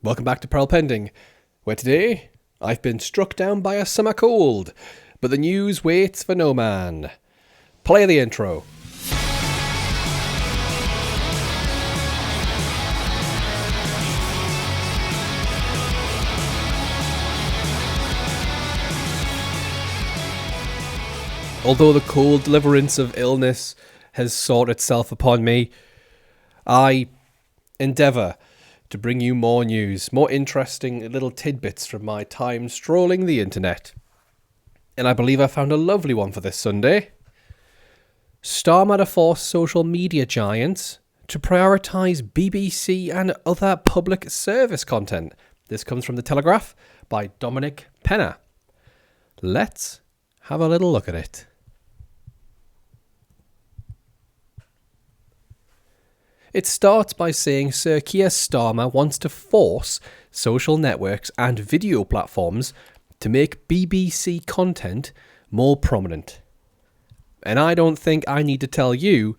Welcome back to Peril Pending, where today I've been struck down by a summer cold, but the news waits for no man. Play the intro. Although the cold deliverance of illness has sought itself upon me, I endeavour to bring you more news, more interesting little tidbits from my time strolling the internet. And I believe I found a lovely one for this Sunday. Starmer to force social media giants to prioritise BBC and other public service content. This comes from the Telegraph by Dominic Penner. Let's have a little look at it. It starts by saying Sir Keir Starmer wants to force social networks and video platforms to make BBC content more prominent. And I don't think I need to tell you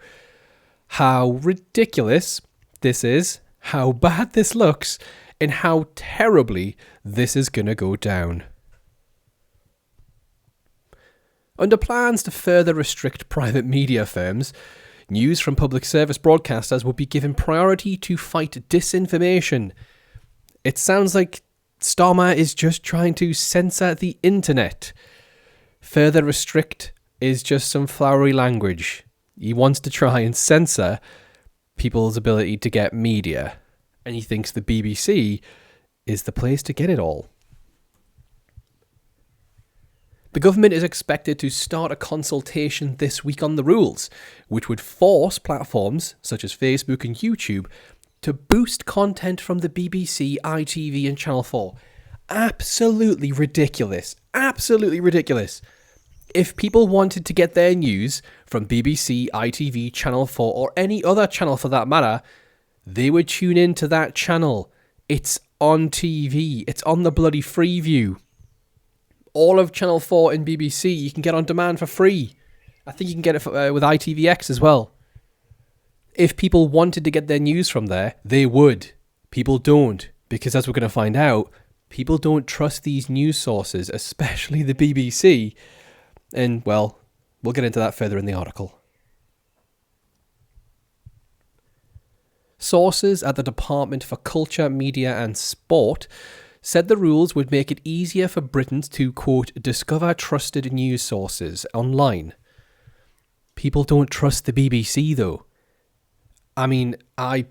how ridiculous this is, how bad this looks, and how terribly this is going to go down. Under plans to further restrict private media firms, news from public service broadcasters will be given priority to fight disinformation. It sounds like Starmer is just trying to censor the internet. Further restrict is just some flowery language. He wants to try and censor people's ability to get media. And he thinks the BBC is the place to get it all. The government is expected to start a consultation this week on the rules, which would force platforms such as Facebook and YouTube to boost content from the BBC, ITV and Channel 4. Absolutely ridiculous. Absolutely ridiculous. If people wanted to get their news from BBC, ITV, Channel 4 or any other channel for that matter, they would tune into that channel. It's on TV. It's on the bloody Freeview. All of Channel 4 and BBC you can get on demand for free. I think you can get it with ITVX as well. If people wanted to get their news from there, they would. People don't, because as we're going to find out, people don't trust these news sources, especially the BBC. And, well, we'll get into that further in the article. Sources at the Department for Culture, Media and Sport said the rules would make it easier for Britons to, quote, discover trusted news sources online. People don't trust the BBC, though. I mean, I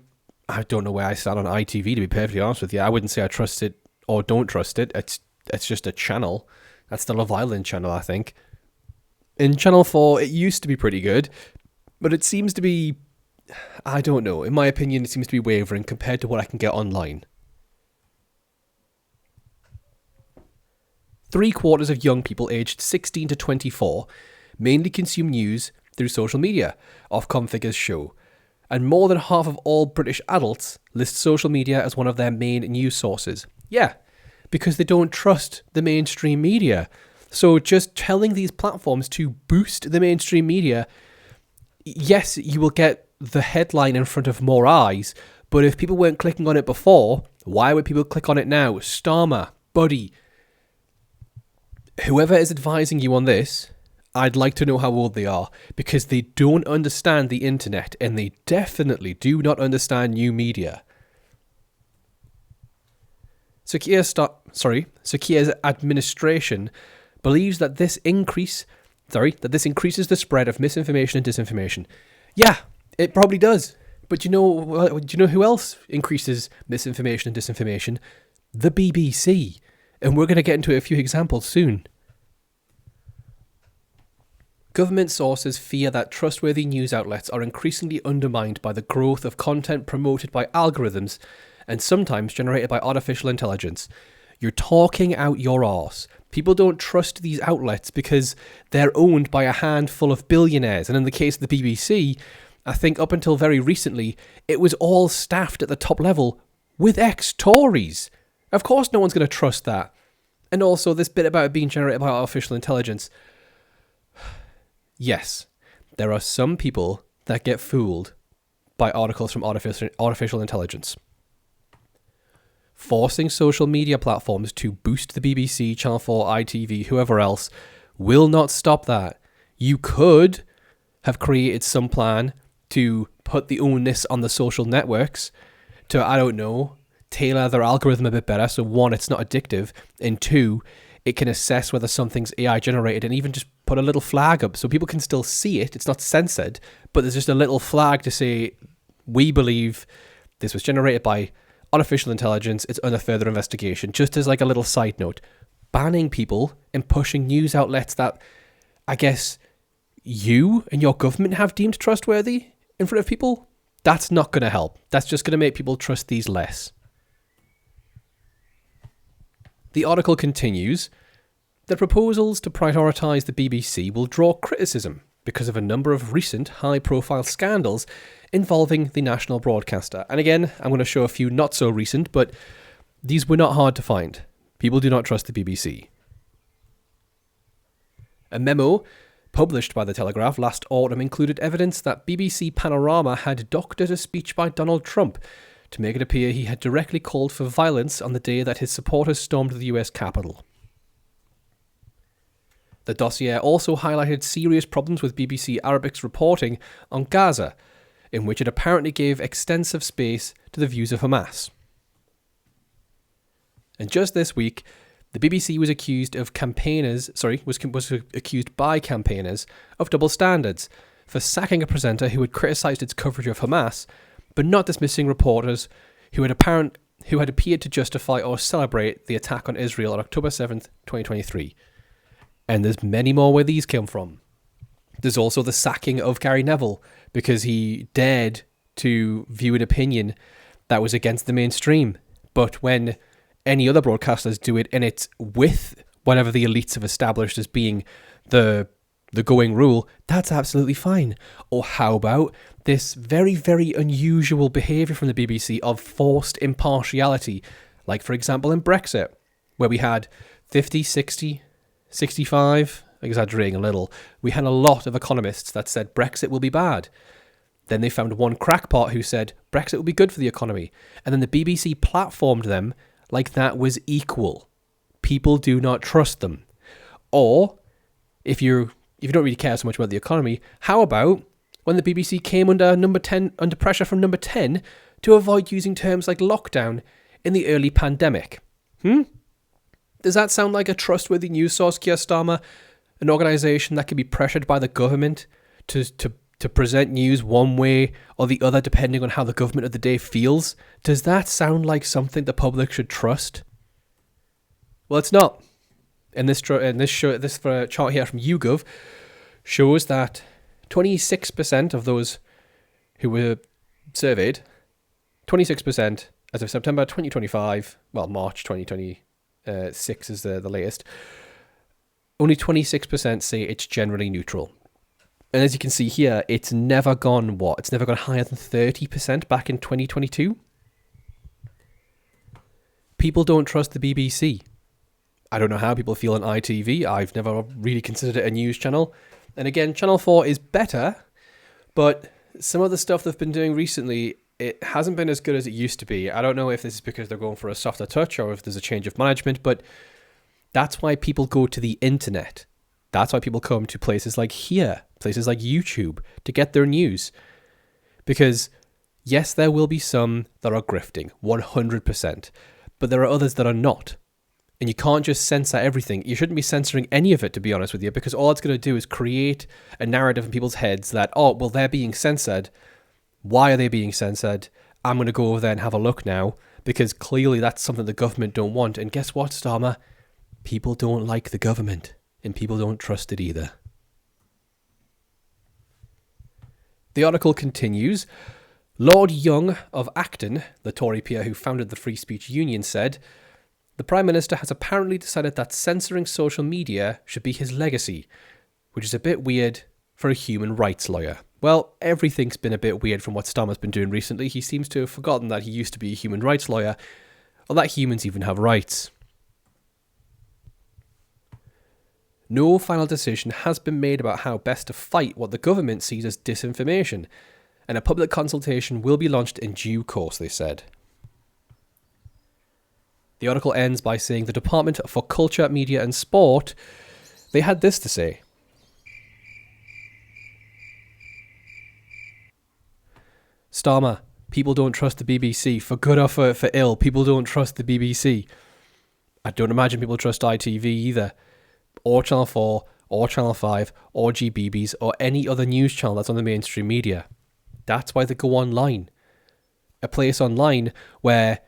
don't know where I stand on ITV, to be perfectly honest with you. I wouldn't say I trust it or don't trust it. It's just a channel. That's the Love Island channel, I think. In Channel 4, it used to be pretty good, but it seems to be, I don't know. In my opinion, it seems to be wavering compared to what I can get online. 3/4 of young people aged 16 to 24 mainly consume news through social media, Ofcom figures show. And more than half of all British adults list social media as one of their main news sources. Yeah, because they don't trust the mainstream media. So just telling these platforms to boost the mainstream media, yes, you will get the headline in front of more eyes, but if people weren't clicking on it before, why would people click on it now? Starmer, Buddy, whoever is advising you on this, I'd like to know how old they are, because they don't understand the internet and they definitely do not understand new media. So Keir's administration believes that this increases the spread of misinformation and disinformation. Yeah, it probably does. But do you know who else increases misinformation and disinformation? The BBC. And we're going to get into a few examples soon. Government sources fear that trustworthy news outlets are increasingly undermined by the growth of content promoted by algorithms and sometimes generated by artificial intelligence. You're talking out your arse. People don't trust these outlets because they're owned by a handful of billionaires. And in the case of the BBC, I think up until very recently, it was all staffed at the top level with ex-Tories. Of course no one's going to trust that. And also this bit about it being generated by artificial intelligence. Yes, there are some people that get fooled by articles from artificial intelligence. forcing social media platforms to boost the BBC, Channel 4, ITV, whoever else, will not stop that. You could have created some plan to put the onus on the social networks to, I don't know, tailor their algorithm a bit better. So one, it's not addictive, and two, it can assess whether something's AI generated and even just put a little flag up so people can still see it. It's not censored, but there's just a little flag to say, we believe this was generated by artificial intelligence. It's under further investigation. Just as like a little side note, banning people and pushing news outlets that I guess you and your government have deemed trustworthy in front of people, that's not going to help. That's just going to make people trust these less. The article continues that proposals to prioritise the BBC will draw criticism because of a number of recent high-profile scandals involving the national broadcaster. And again, I'm going to show a few not so recent, but these were not hard to find. People do not trust the BBC. A memo published by the Telegraph last autumn included evidence that BBC Panorama had doctored a speech by Donald Trump to make it appear he had directly called for violence on the day that his supporters stormed the US Capitol. The dossier also highlighted serious problems with BBC Arabic's reporting on Gaza, in which it apparently gave extensive space to the views of Hamas. And just this week, the BBC was accused by campaigners of double standards for sacking a presenter who had criticised its coverage of Hamas, but not dismissing reporters who had appeared to justify or celebrate the attack on Israel on October 7th, 2023. And there's many more where these came from. There's also the sacking of Gary Neville because he dared to view an opinion that was against the mainstream. But when any other broadcasters do it and it's with whatever the elites have established as being the going rule, that's absolutely fine. Or how about this very, very unusual behaviour from the BBC of forced impartiality? Like, for example, in Brexit, where we had 50, 60, 65, exaggerating a little, we had a lot of economists that said Brexit will be bad. Then they found one crackpot who said Brexit will be good for the economy. And then the BBC platformed them like that was equal. People do not trust them. Or, if you don't really care so much about the economy, how about when the BBC came under pressure from number 10 to avoid using terms like lockdown in the early pandemic? Does that sound like a trustworthy news source, Keir Starmer? An organisation that can be pressured by the government to present news one way or the other depending on how the government of the day feels? Does that sound like something the public should trust? Well, it's not. And this chart here from YouGov shows that 26% of those who were surveyed, 26% as of September 2025, well, March 2026 is the latest, only 26% say it's generally neutral. And as you can see here, it's never gone higher than 30% back in 2022. People don't trust the BBC. I don't know how people feel on ITV. I've never really considered it a news channel. And again, Channel 4 is better, but some of the stuff they've been doing recently, it hasn't been as good as it used to be. I don't know if this is because they're going for a softer touch or if there's a change of management, but that's why people go to the internet. That's why people come to places like here, places like YouTube, to get their news. Because, yes, there will be some that are grifting, 100%, but there are others that are not. And you can't just censor everything. You shouldn't be censoring any of it, to be honest with you, because all it's going to do is create a narrative in people's heads that, oh, well, they're being censored. Why are they being censored? I'm going to go over there and have a look now, because clearly that's something the government don't want. And guess what, Starmer? People don't like the government, and people don't trust it either. The article continues. Lord Young of Acton, the Tory peer who founded the Free Speech Union, said, "The Prime Minister has apparently decided that censoring social media should be his legacy, which is a bit weird for a human rights lawyer." Well, everything's been a bit weird from what Starmer's been doing recently. He seems to have forgotten that he used to be a human rights lawyer, or that humans even have rights. No final decision has been made about how best to fight what the government sees as disinformation, and a public consultation will be launched in due course, they said. The article ends by saying the Department for Culture, Media and Sport, they had this to say. Starmer, people don't trust the BBC. For good or for ill, people don't trust the BBC. I don't imagine people trust ITV either, or Channel 4, or Channel 5, or GBBs, or any other news channel that's on the mainstream media. That's why they go online. A place online where,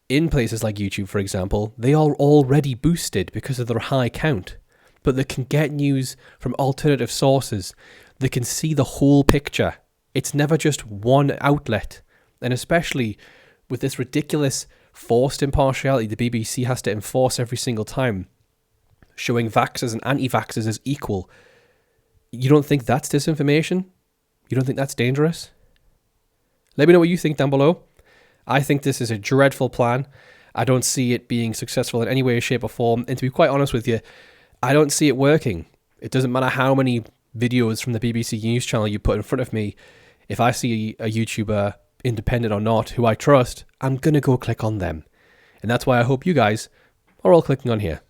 in places like YouTube, for example, they are already boosted because of their high count. But they can get news from alternative sources. They can see the whole picture. It's never just one outlet. And especially with this ridiculous forced impartiality the BBC has to enforce every single time, showing vaxxers and anti-vaxxers as equal. You don't think that's disinformation? You don't think that's dangerous? Let me know what you think down below. I think this is a dreadful plan. I don't see it being successful in any way, shape or form. And to be quite honest with you, I don't see it working. It doesn't matter how many videos from the BBC News channel you put in front of me. If I see a YouTuber, independent or not, who I trust, I'm going to go click on them. And that's why I hope you guys are all clicking on here.